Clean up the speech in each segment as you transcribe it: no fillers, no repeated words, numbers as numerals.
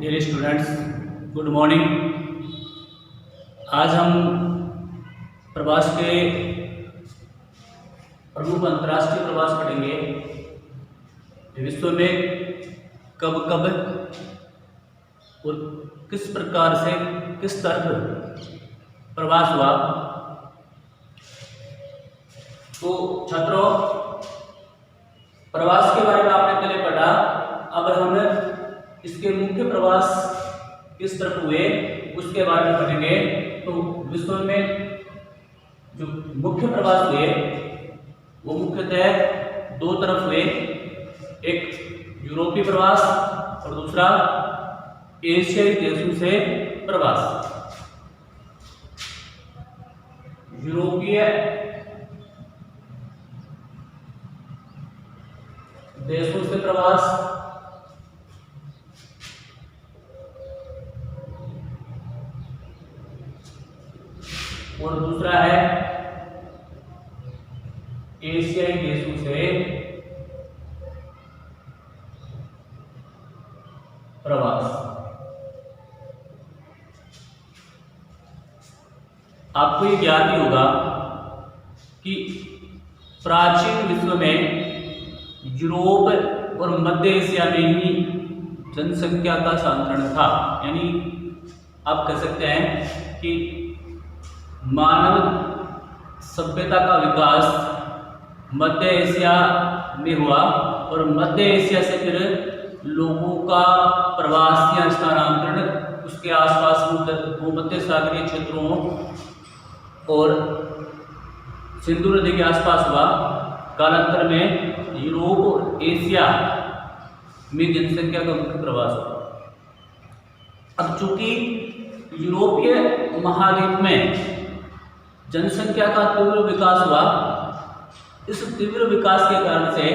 Dear students, good morning. आज हम प्रवास के प्रमुख अंतर्राष्ट्रीय प्रवास पढ़ेंगे। विश्व में कब कब और किस प्रकार से किस तरफ प्रवास हुआ। तो छात्रों, प्रवास के बारे में आपने पहले पढ़ा। अब हम इसके मुख्य प्रवास किस तरफ हुए उसके बारे में पढ़ेंगे। तो विश्व में जो मुख्य प्रवास हुए वो मुख्यतः दो तरफ हुए, एक यूरोपीय प्रवास और दूसरा एशियाई देशों से प्रवास। यूरोपीय देशों से प्रवास और दूसरा है एशियाई देशों से प्रवास। आपको ये ज्ञात ही होगा कि प्राचीन विश्व में यूरोप और मध्य एशिया में ही जनसंख्या का सांतरण था। यानी आप कह सकते हैं कि मानव सभ्यता का विकास मध्य एशिया में हुआ और मध्य एशिया से फिर लोगों का प्रवास या स्थानांतरण उसके आसपास भूमध्य सागरीय क्षेत्रों और सिंधु नदी के आसपास हुआ। कालांतर में यूरोप और एशिया में जनसंख्या का मुख्य प्रवास हुआ। अब चूंकि यूरोपीय महाद्वीप में जनसंख्या का तीव्र विकास हुआ, इस तीव्र विकास के कारण से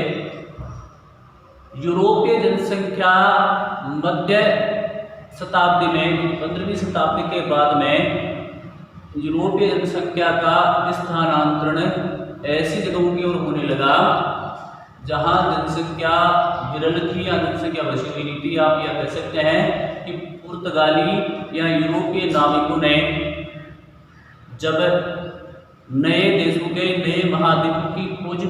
यूरोपीय जनसंख्या मध्य शताब्दी में 15वीं शताब्दी के बाद में यूरोपीय जनसंख्या का स्थानांतरण ऐसी जगहों की ओर होने लगा जहां जनसंख्या विरल थी या जनसंख्या बसी हुई नहीं थी। आप यह कह सकते हैं कि पुर्तगाली या यूरोपीय नाविकों ने जब नए देशों के नए महाद्वीपों की खोज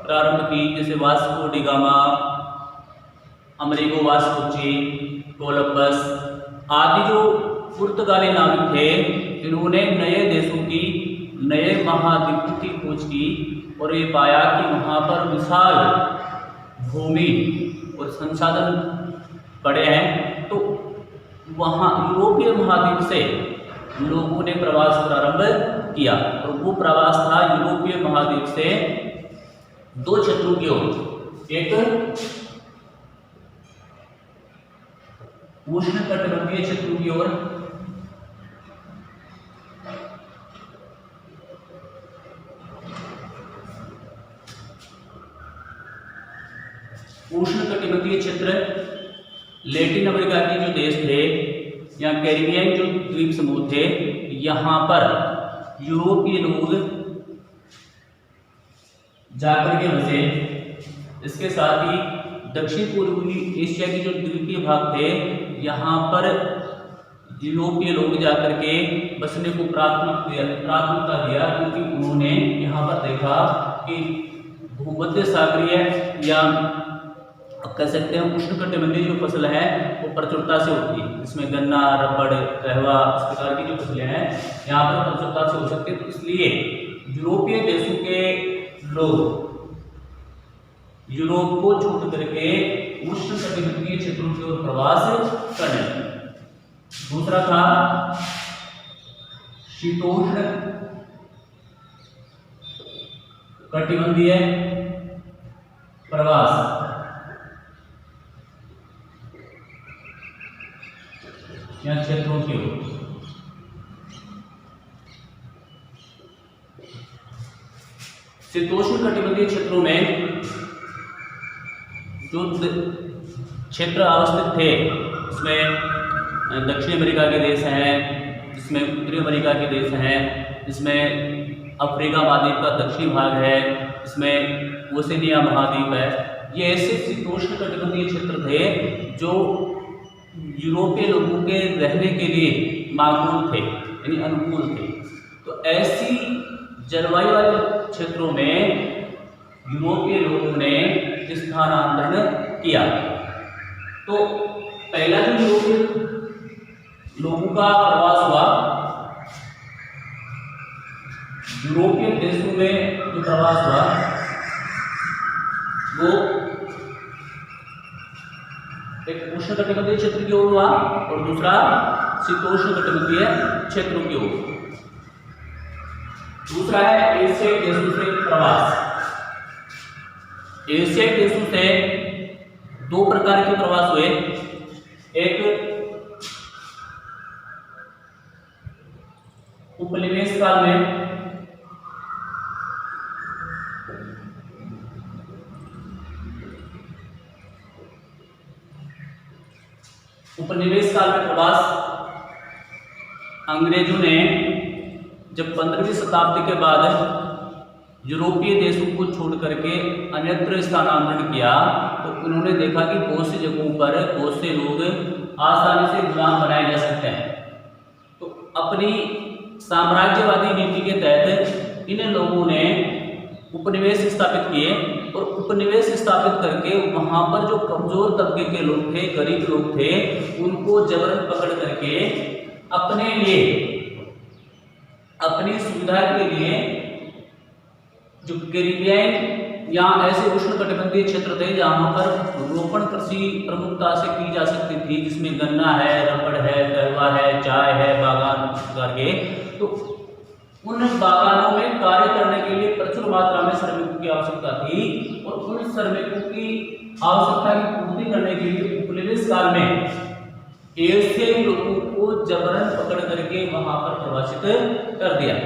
प्रारंभ की, जैसे वास्को डी गामा, अमेरिगो वास्कोची, कोलंबस आदि जो पुर्तगाली नाविक थे, इन्होंने नए देशों की नए महाद्वीपों की खोज की और ये पाया कि वहाँ पर विशाल भूमि और संसाधन पड़े हैं। तो वहाँ यूरोपीय महाद्वीप से लोगों ने प्रवास प्रारंभ किया और वो प्रवास था यूरोपीय महाद्वीप से दो क्षेत्रों की ओर। एक उष्णकटिबंधीय क्षेत्रों की ओर उष्णकटिबंधीय क्षेत्र लैटिन अमेरिका के जो देश थे या कैरिबियन जो द्वीप समूह थे, यहाँ पर यूरोपीय लोग जाकर के बसे। इसके साथ ही दक्षिण पूर्वी एशिया के जो द्वीपीय भाग थे, यहाँ पर यूरोपीय लोग जाकर के बसने को प्राथमिकता दिया, क्योंकि उन्होंने यहाँ पर देखा कि भूमध्य सागरीय या कह सकते हैं उष्णकटिबंधीय जो फसल है वो प्रचुरता से होती है। इसमें गन्ना, रबड़, कहवा इस प्रकार की जो फसलें हैं यहाँ पर प्रचुरता से हो सकती है। तो इसलिए यूरोपीय देशों के लोग यूरोप को छोड़ करके उष्णकटिबंधीय क्षेत्रों की ओर प्रवास करने लगे। दूसरा था शीतोष्ण कटिबंधीय प्रवास। या क्षेत्रों की ओर शीतोष्ण कटिबंधीय क्षेत्रों में जो क्षेत्र अवस्थित थे, इसमें दक्षिण अमेरिका के देश हैं, इसमें उत्तरी अमेरिका के देश हैं, इसमें अफ्रीका महाद्वीप का दक्षिणी भाग है, इसमें ओसेनिया महाद्वीप है। ये ऐसे शीतोष्ण कटिबंधीय क्षेत्र थे जो यूरोपीय लोगों के रहने के लिए माकूल थे, यानी अनुकूल थे। तो ऐसी जलवायु वाले क्षेत्रों में यूरोपीय लोगों ने स्थानांतरण किया। तो पहला जो यूरोपीय लोगों का प्रवास हुआ, यूरोपीय देशों में जो प्रवास हुआ वो एक उष्णकटिबंधीय क्षेत्र की ओर हुआ और दूसरा शीतोष्णकटिबंधीय क्षेत्रों की ओर। दूसरा है एशियाई देशों से प्रवास। एशियाई देशों से दो प्रकार के प्रवास हुए। एक उपनिवेश काल में प्रवास अंग्रेजों ने जब 15वीं शताब्दी के बाद यूरोपीय देशों को छोड़ करके अन्यत्र स्थानांतरण किया तो उन्होंने देखा कि बहुत सी जगहों पर बहुत से लोग आसानी से गुलाम बनाए जा सकते हैं। तो अपनी साम्राज्यवादी नीति के तहत इन लोगों ने उपनिवेश स्थापित किए और उपनिवेश स्थापित करके वहां पर जो कमजोर तबके के लोग थे, गरीब लोग थे, उनको जबरन पकड़ करके अपने लिए, अपनी सुविधा के लिए जो कैरिबियन या ऐसे उष्णकटिबंधीय क्षेत्र थे जहां पर रोपण कृषि प्रमुखता से की जा सकती थी, जिसमें गन्ना है, रबड़ है, कहवा है, चाय है, बागान करके, तो उन बागानों में कार्य करने के लिए प्रचुर मात्रा में श्रमिकों की आवश्यकता थी और उन श्रमिकों की आवश्यकता की पूर्ति करने के लिए उपनिवेश काल में एशियाई लोगों को जबरन पकड़ करके वहां पर प्रवासित कर दिया।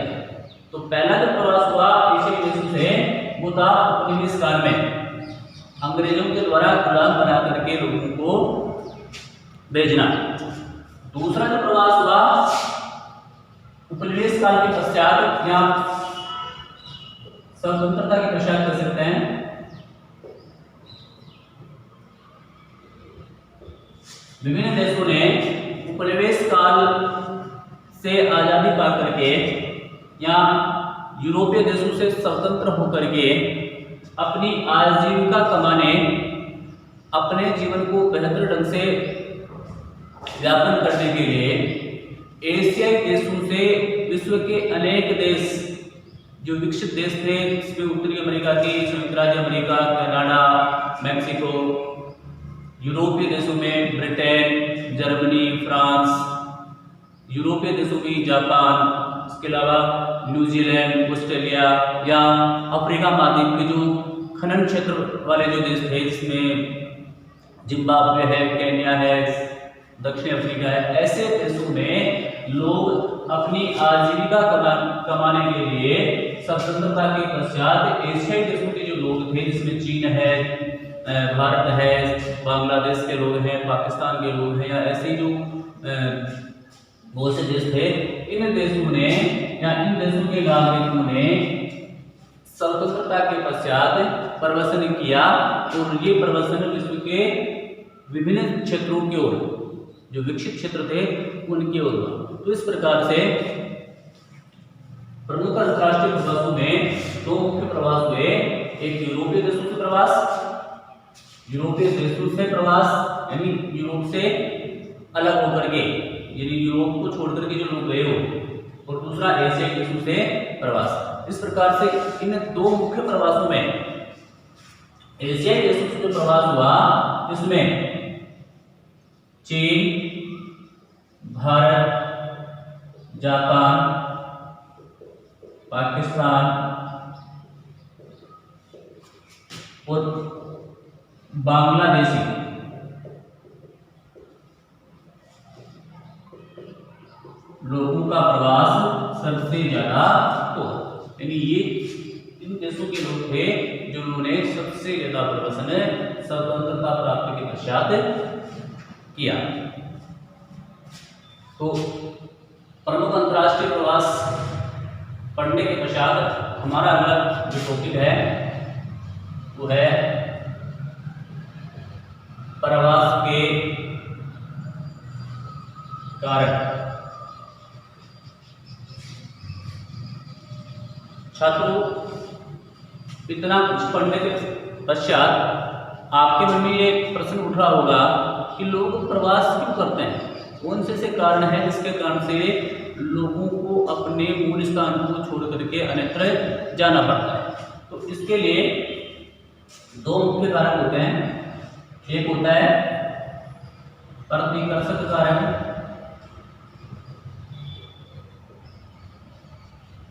तो पहला जो प्रवास हुआ एशियाई देशों से वो था उपनिवेश काल में, अंग्रेजों के द्वारा गुलाम बना करके लोगों को भेजना। दूसरा जो प्रवास हुआ उपनिवेश काल के पश्चात या स्वतंत्रता के पश्चात कर सकते हैं, विभिन्न देशों ने उपनिवेश काल से आजादी पा करके या यूरोपीय देशों से स्वतंत्र होकर के अपनी आजीविका कमाने, अपने जीवन को बेहतर ढंग से व्यापन करने के लिए एशियाई देशों से विश्व के अनेक देश जो विकसित देश थे, इसमें उत्तरी अमेरिका की संयुक्त राज्य अमेरिका, कनाडा, मैक्सिको, यूरोपीय देशों में ब्रिटेन, जर्मनी, फ्रांस, यूरोपीय देशों में जापान, इसके अलावा न्यूजीलैंड, ऑस्ट्रेलिया या अफ्रीका महाद्वीप के जो खनन क्षेत्र वाले जो देश थे, जिसमें जिम्बाब्वे है, केन्या है, दक्षिण अफ्रीका है, ऐसे देशों में लोग अपनी आजीविका कमाने के लिए स्वतंत्रता के पश्चात एशियाई देशों के जो लोग थे, जिसमें चीन है, भारत है, बांग्लादेश के लोग हैं, पाकिस्तान के लोग हैं, या ऐसे जो बहुत से देश थे, इन देशों ने या इन देशों के नागरिकों ने स्वतंत्रता के पश्चात प्रवासन किया और ये प्रवासन विश्व के विभिन्न क्षेत्रों की ओर, जो विकसित क्षेत्र थे उनकी ओर हुआ। तो इस प्रकार से प्रमुख अंतरराष्ट्रीय प्रवासों में दो मुख्य प्रवास हुए, एक यूरोपीय देशों से प्रवास, यूरोपीय देशों से प्रवास यानी यूरोप से अलग होकर के, यानी यूरोप को छोड़कर के जो लोग गए हो, और दूसरा एशियाई देशों से प्रवास। इस प्रकार से इन दो मुख्य प्रवासों में एशियाई देशों से जो प्रवास हुआ, इसमें चीन, भारत, जापान, पाकिस्तान और बांग्लादेशी लोगों का प्रवास सबसे ज्यादा हो, यानी ये इन देशों के लोग थे जो उन्होंने सबसे ज्यादा प्रवासन स्वतंत्रता प्राप्ति के पश्चात किया। तो प्रमुख अंतरराष्ट्रीय प्रवास पढ़ने के पश्चात हमारा अगला जो टॉपिक है वो है प्रवास के कारक। छात्रों, इतना कुछ पढ़ने के पश्चात आपके मन में ये प्रश्न उठ रहा होगा कि लोग प्रवास क्यों करते हैं, कौन से कारण है जिसके कारण से लोगों को अपने मूल स्थान को छोड़ करके अन्यत्र जाना पड़ता है। तो इसके लिए दो मुख्य कारक होते हैं। एक होता है प्रतिकर्षक कारक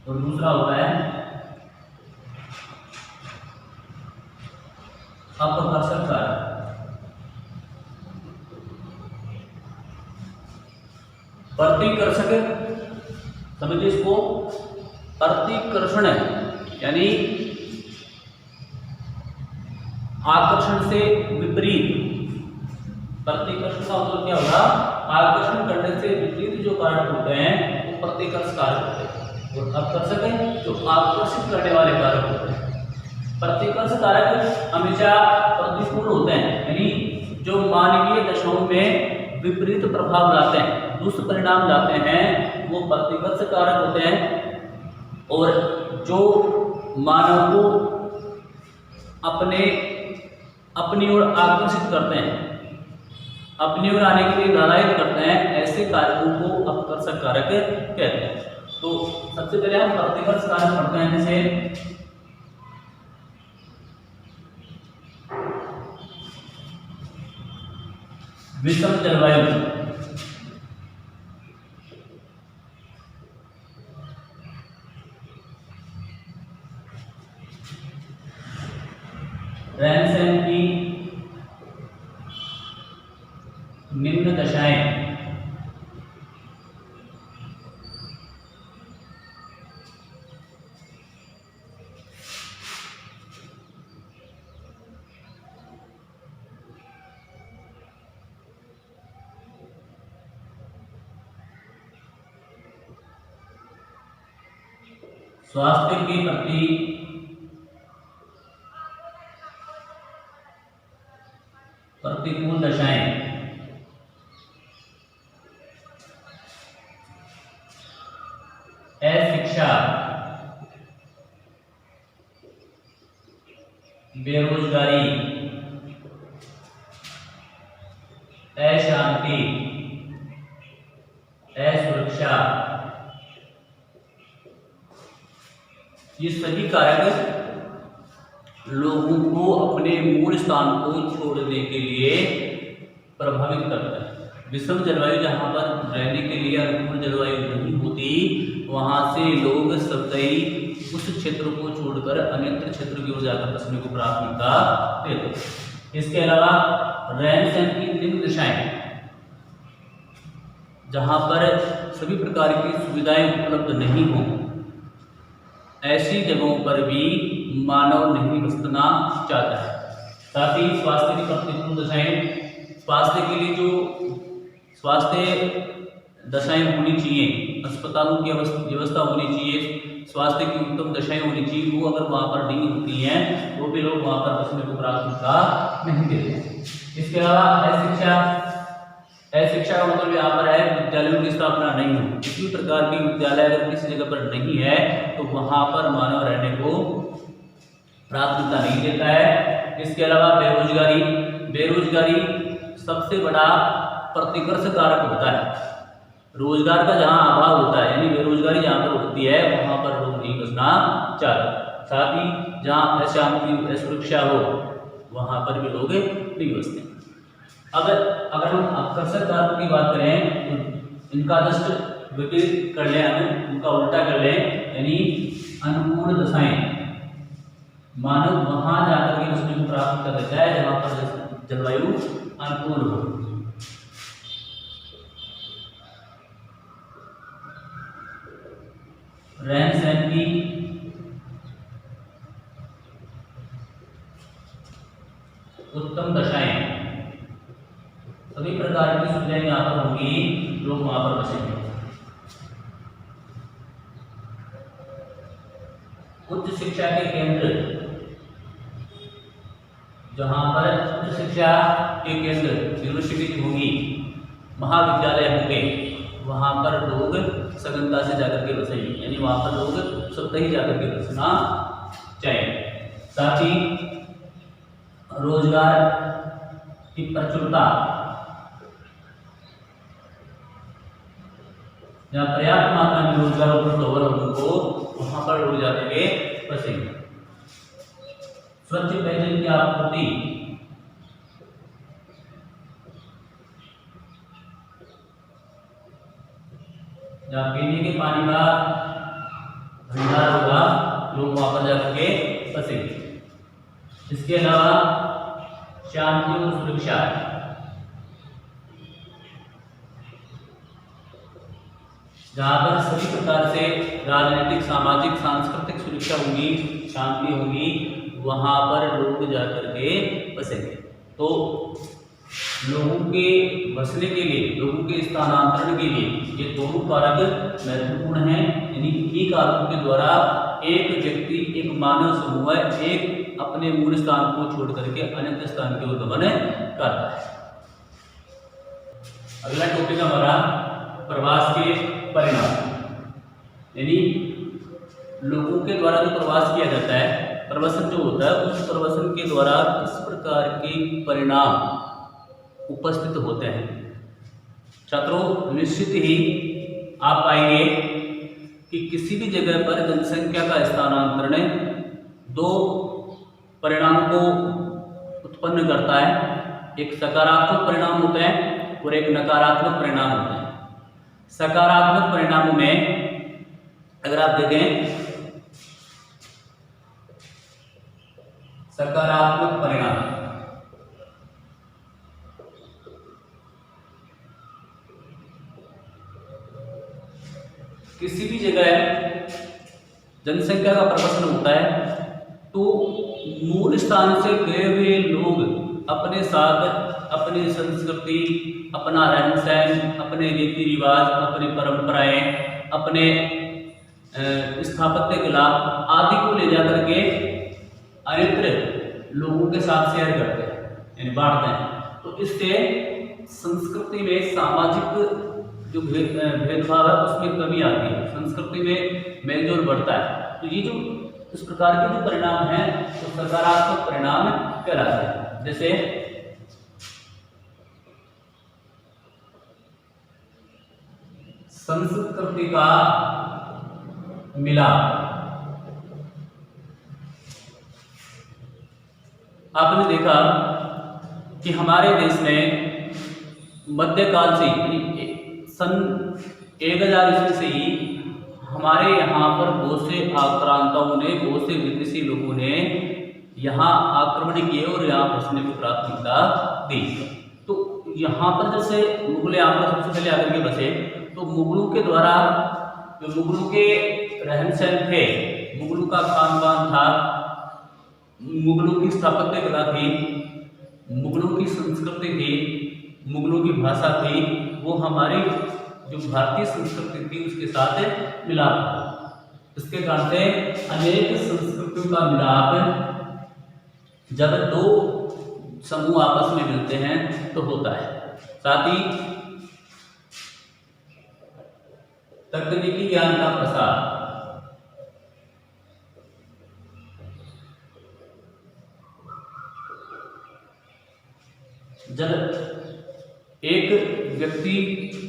और दूसरा होता है अपकर्षक कारक। प्रतिकर्षक समझिए इसको, प्रतिकर्षण यानी आकर्षण से विपरीत। प्रतिकर्षण का मतलब क्या होगा, आकर्षण करने से विपरीत जो कारक होते हैं वो प्रतिकर्ष कारक होते हैं, और अपकर्षक है जो आकर्षित करने वाले कारक होते हैं। प्रतिकर्ष कारक हमेशा प्रतिकूल होते हैं, यानी जो मानवीय दशाओं में विपरीत प्रभाव लाते हैं, दुष्परिणाम लाते हैं, वो प्रतिकर्ष कारक होते हैं। और जो मानव को अपनी ओर आकर्षित करते हैं, अपनी ओर आने के लिए लालायित करते हैं, ऐसे कारकों को अपकर्षक कारक कहते हैं। तो सबसे पहले हम प्रतिकर्ष कारक पढ़ते हैं, जैसे विषम जलवायु, रहन सहन की निम्न दशाएं, स्वास्थ्य के प्रति प्रतिकूल दशाएं, अशिक्षा, बेरोजगारी, अशांति, असुरक्षा, ये सभी कारक लोगों को अपने मूल स्थान को छोड़ने के लिए प्रभावित करता है। विषम जलवायु, जहाँ पर रहने के लिए अनुकूल जलवायु नहीं होती, वहाँ से लोग सतही उस क्षेत्र को छोड़कर अन्यत्र क्षेत्र की ओर जाकर बसने को प्राथमिकता देते हैं। इसके अलावा रहन सहन की निम्न दशाएं, जहाँ पर सभी प्रकार की सुविधाएं उपलब्ध नहीं हों, ऐसी जगहों पर भी मानव नहीं बसना चाहता है। साथ ही स्वास्थ्य की प्रतिकूल दशाएं, स्वास्थ्य के लिए जो स्वास्थ्य दशाएं होनी चाहिए, अस्पतालों की व्यवस्था होनी चाहिए, स्वास्थ्य की उत्तम दशाएं होनी चाहिए, वो अगर वहाँ पर नहीं होती हैं तो भी लोग वहाँ पर बसने को प्राथमिकता नहीं देते। इसके अलावा अशिक्षा का मतलब यहाँ पर है विद्यालयों की स्थापना नहीं हो। किसी प्रकार की विद्यालय अगर किसी जगह पर नहीं है तो वहाँ पर मानव रहने को प्राथमिकता नहीं देता है। इसके अलावा बेरोजगारी सबसे बड़ा प्रतिकर्ष कारक होता है। रोजगार का जहाँ अभाव होता है, यानी बेरोजगारी जहाँ पर होती है, वहाँ पर लोग नहीं बसना चाहते। साथ ही जहाँ अशांति असुरक्षा हो, वहाँ पर भी लोग नहीं बसते। अगर हम आकर्षक कारकों की बात करें तो इनका जस्ट विपरीत कर लें, हमें उनका उल्टा कर लें, यानी अनुकूल दशाएं, मानव वहां जाकर के बसने को प्राथमिकता देता है जहां पर जलवायु अनुकूल हो। रहन सहन की उत्तम दशाएं, सभी प्रकार की सुविधाएं यहाँ पर होंगी, लोग वहां पर बसेंगे। उच्च शिक्षा के केंद्र, जहां पर उच्च शिक्षा के केंद्र यूनिवर्सिटी होंगी, महाविद्यालय होंगे, वहाँ पर लोग सघनता से जाकर के बसेंगे, यानी वहाँ पर लोग स्वतः ही जाकर के बसना चाहिए। साथ ही रोजगार की प्रचुरता, जहाँ पर्याप्त मात्रा में रोजगार उपलब्ध हो लोगों को, वहाँ पर लोग जाकर के बसेंगे। स्वच्छ पेयजल की आपूर्ति, जहाँ पीने के पानी का भंडार होगा, लोग वहां पर जाकर के बसेंगे। इसके अलावा शांति और सुरक्षा, जहाँ पर सभी प्रकार से राजनीतिक, सामाजिक, सांस्कृतिक सुरक्षा होगी, शांति होगी, वहां पर लोग जाकर के बसेंगे। तो लोगों के बसने के लिए, लोगों के स्थानांतरण के लिए ये दोनों कारक महत्वपूर्ण हैं। यानी इन्हीं कारकों के द्वारा एक व्यक्ति, एक मानव समूह एक अपने मूल स्थान को छोड़ करके अन्य स्थान की ओर गमन करता है। अगला टॉपिक हमारा प्रवास के परिणाम, यानी लोगों के द्वारा जो प्रवास किया जाता है, प्रवसन जो होता है, उस प्रवसन के द्वारा किस प्रकार के परिणाम उपस्थित होते हैं। छात्रों, निश्चित ही आप पाएंगे कि किसी भी जगह पर जनसंख्या का स्थानांतरण दो परिणाम को उत्पन्न करता है। एक सकारात्मक परिणाम होता है और एक नकारात्मक परिणाम होता है। सकारात्मक परिणामों में अगर आप देखें, सकारात्मक परिणाम किसी भी जगह जनसंख्या का प्रवसन होता है तो मूल स्थान से गए हुए लोग अपने साथ अपनी संस्कृति, अपना रहन सहन, अपने रीति रिवाज, अपनी परंपराएं, अपने स्थापत्य कला आदि को ले जाकर के अन्यत्र लोगों के साथ शेयर करते हैं, यानी बांटते हैं। तो इससे संस्कृति में सामाजिक जो भेदभाव है उसमें कमी आती है, संस्कृति में मेलजोल बढ़ता है। तो ये जो इस प्रकार के जो परिणाम हैं तो सकारात्मक परिणाम कहलाते हैं। जैसे संस्कृति का मिलाप, आपने देखा कि हमारे देश में मध्यकाल से सन 1000 ईस्वी से ही हमारे यहाँ पर बहुत से आक्रांताओं ने, बहुत से विदेशी लोगों ने यहाँ आक्रमण किए और यहाँ बसने को प्राथमिकता दी। तो यहाँ पर जैसे मुगल यहाँ पर सबसे पहले आकर के बसे, तो मुगलों के द्वारा जो मुगलों के रहन सहन थे, मुगलों का खान पान था, मुगलों की स्थापत्य कला थी, मुगलों की संस्कृति थी, मुगलों की भाषा थी, वो हमारी जो भारतीय संस्कृति थी उसके साथ मिलाप। इसके कारण से अनेक संस्कृतियों का मिलाप जब दो समूह आपस में मिलते हैं तो होता है। साथ ही तकनीकी ज्ञान का प्रसार, जब एक व्यक्ति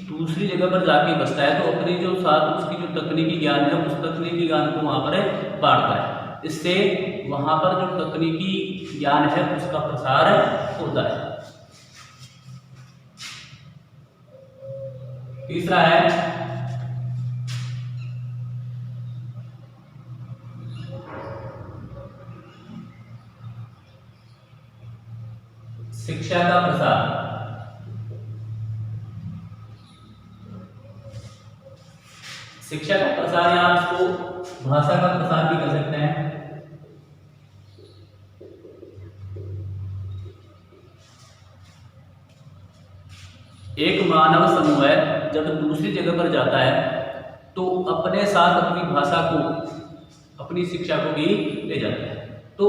दूसरी जगह पर जाके बसता है तो अपनी जो साथ उसकी जो तकनीकी ज्ञान है उस तकनीकी ज्ञान को वहां पर बांटता है। इससे वहां पर जो तकनीकी ज्ञान है उसका प्रसार होता है। तीसरा है शिक्षा का प्रसार। शिक्षा का प्रसार या इसको भाषा का प्रसार भी कर सकते हैं। एक मानव समूह है जब दूसरी जगह पर जाता है तो अपने साथ अपनी भाषा को, अपनी शिक्षा को भी ले जाता है। तो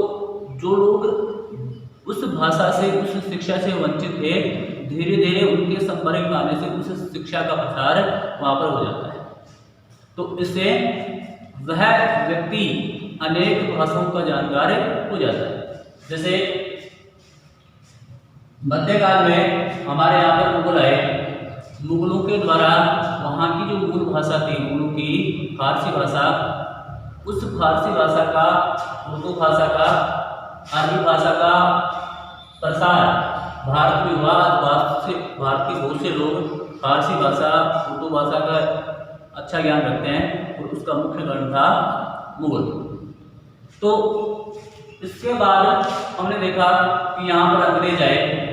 जो लोग उस भाषा से, उस शिक्षा से वंचित थे, धीरे धीरे उनके संपर्क में आने से उस शिक्षा का प्रसार वहाँ पर हो जाता है। तो इससे वह व्यक्ति अनेक भाषाओं का जानकार हो जाता है। जैसे मध्यकाल में हमारे यहाँ पर मुगल आए, मुगलों के द्वारा वहाँ की जो मूल भाषा थी, मुगलों की फारसी भाषा, उस फारसी भाषा का, उर्दू भाषा का, अरबी भाषा का प्रसार भारत में हुआ। भारत के बहुत से लोग फारसी भाषा, उर्दू भाषा का अच्छा ज्ञान रखते हैं और उसका मुख्य कारण था मुगल। तो इसके बाद हमने देखा कि यहाँ पर अंग्रेज आए।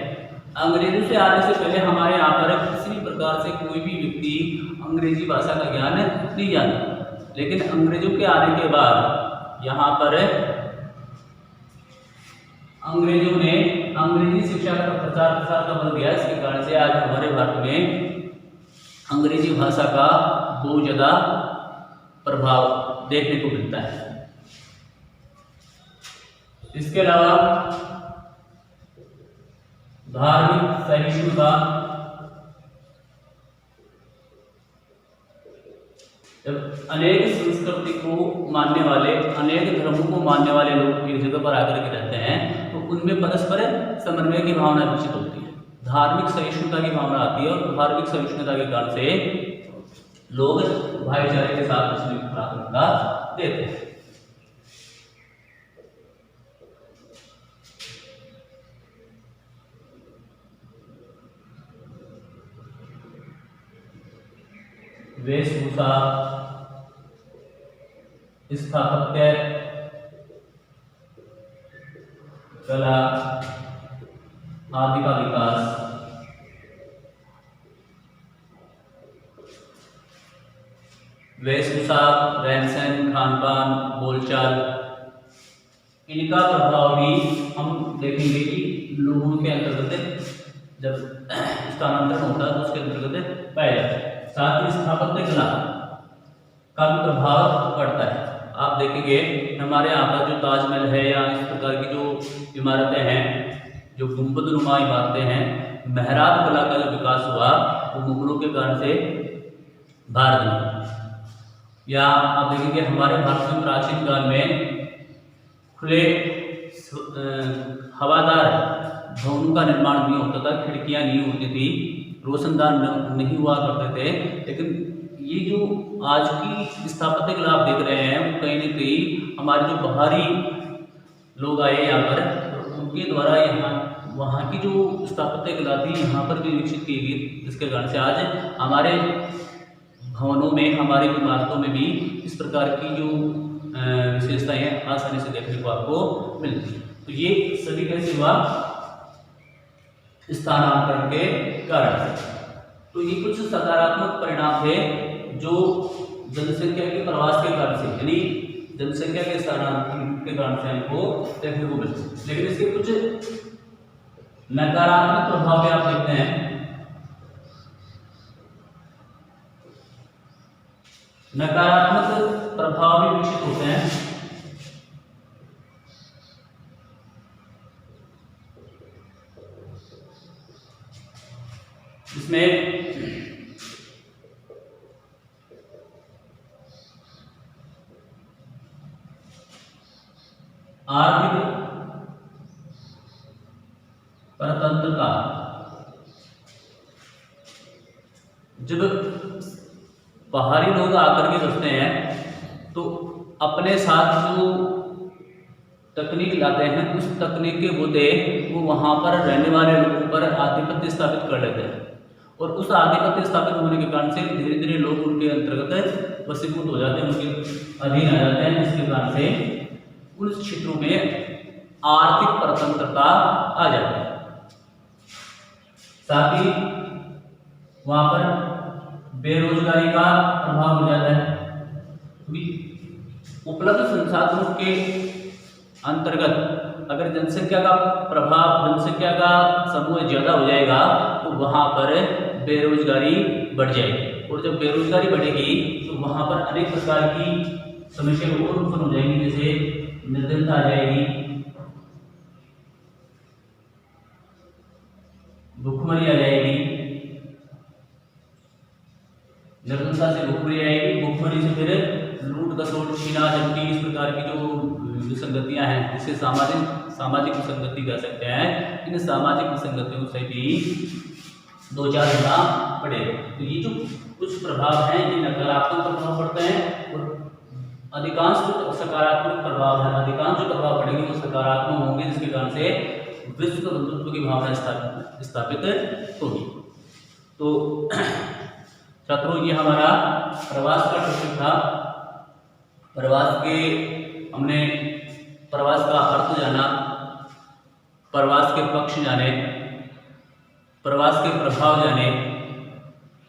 अंग्रेजों से आने से पहले हमारे यहाँ पर किसी भी प्रकार से कोई भी व्यक्ति अंग्रेजी भाषा का ज्ञान नहीं जानता, लेकिन अंग्रेजों के आने के बाद यहाँ पर अंग्रेजों ने अंग्रेजी शिक्षा का प्रसार का बल दिया। इसके कारण से आज हमारे भारत में अंग्रेजी भाषा का बहुत ज़्यादा प्रभाव देखने को मिलता है। इसके अलावा धार्मिक सहिष्णुता, जब अनेक संस्कृति को मानने वाले, अनेक धर्मों को मानने वाले लोग एक जगह पर आकर के रहते हैं तो उनमें परस्पर समन्वय की भावना विकसित होती है, धार्मिक सहिष्णुता की भावना आती है और धार्मिक सहिष्णुता के कारण से लोग भाईचारे के साथ उसमें प्राथमिकता देते हैं। वेशभूषा, स्थापत्य कला आदि का विकास, वेशभूषा, रहन सहन, खान पान, बोलचाल, इनका प्रभाव भी हम देखेंगे कि लोगों के अंतर्गत जब स्थानांतरण होता है तो उसके अंतर्गत पाया जाता है। साथ ही स्थापत्य कला का भी प्रभाव पड़ता है। आप देखेंगे हमारे यहाँ पर जो ताजमहल है या इस प्रकार की जो इमारतें हैं, जो गुंबदनुमा इमारतें हैं, मेहराब कला का जो विकास हुआ वो मुगलों के कारण से भारत में। या आप देखेंगे हमारे भारत में प्राचीन काल में खुले हवादार भवनों का निर्माण नहीं होता था, खिड़कियां नहीं होती थी, रोशनदान नहीं हुआ करते थे। लेकिन ये जो आज की स्थापत्य कला आप देख रहे हैं वो कहीं ना कहीं हमारे जो बाहरी लोग आए यहाँ पर, तो उनके द्वारा यहाँ वहाँ की जो स्थापत्य कला थी यहाँ पर भी विकसित की गई, जिसके कारण से आज हमारे भवनों में, हमारे इमारतों में भी इस प्रकार की जो विशेषताएं हैं आसानी से देखने को आपको मिलती है। तो ये सभी कैसे हुआ? स्थानांतरण के कारण से। तो ये कुछ सकारात्मक परिणाम थे जो जनसंख्या के प्रवास के कारण से, यानी जनसंख्या के स्थानांतरण के कारण से हमको देखने को मिलते। लेकिन इसके कुछ नकारात्मक प्रभाव भी आप देखते हैं। नकारात्मक प्रभाव भी विकसित होते हैं। इसमें आर्थिक परतंत्रता, जब बाहरी लोग आकर के बसते हैं तो अपने साथ जो तकनीक लाते हैं उस तकनीक के मुद्दे वो वहाँ पर रहने वाले लोगों पर आधिपत्य स्थापित कर लेते हैं, और उस आधिपत्य स्थापित होने के कारण से धीरे धीरे लोग उनके अंतर्गत वशीभूत हो जाते हैं, उनके अधीन आ जाते हैं, जिसके कारण से उन क्षेत्रों में आर्थिक परतंत्रता आ जाती है। साथ ही वहाँ पर बेरोजगारी का प्रभाव हो जाता है। उपलब्ध संसाधनों के अंतर्गत अगर जनसंख्या का प्रभाव, जनसंख्या का समूह ज़्यादा हो जाएगा तो वहाँ पर बेरोजगारी बढ़ जाएगी, और जब बेरोजगारी बढ़ेगी तो वहाँ पर अनेक प्रकार की समस्या और उत्पन्न हो जाएंगी, जैसे निर्धनता आ जाएगी, भुखमरी आ जाएगी, निर्धनता से भुखमरी आएगी, भुखमरी से फिर लूट खसोट छीना झपटी, इस प्रकार की जो विसंगतियां हैं, जिसे सामाजिक विसंगति कह सकते हैं। इन सामाजिक विसंगतियों से भी 2-4 गुना बढ़ेगा। तो ये जो कुछ प्रभाव हैं, ये नकारात्मक प्रभाव पड़ते हैं और अधिकांश जो सकारात्मक प्रभाव है, अधिकांश जो प्रभाव पड़ेंगे वो सकारात्मक होंगे, जिसके कारण से विश्व बंधुत्व की भावना स्थापित होगी। तो छात्रों, ये हमारा प्रवास का टॉपिक था। हमने प्रवास का अर्थ जाना, प्रवास के पक्ष जाने, प्रवास के प्रभाव जाने,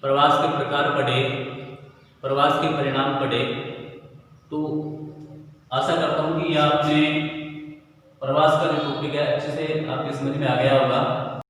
प्रवास के प्रकार पढ़े, प्रवास के परिणाम पढ़े। तो आशा करता हूँ कि यह आपने प्रवास का जो टॉपिक है अच्छे से आपके समझ में आ गया होगा।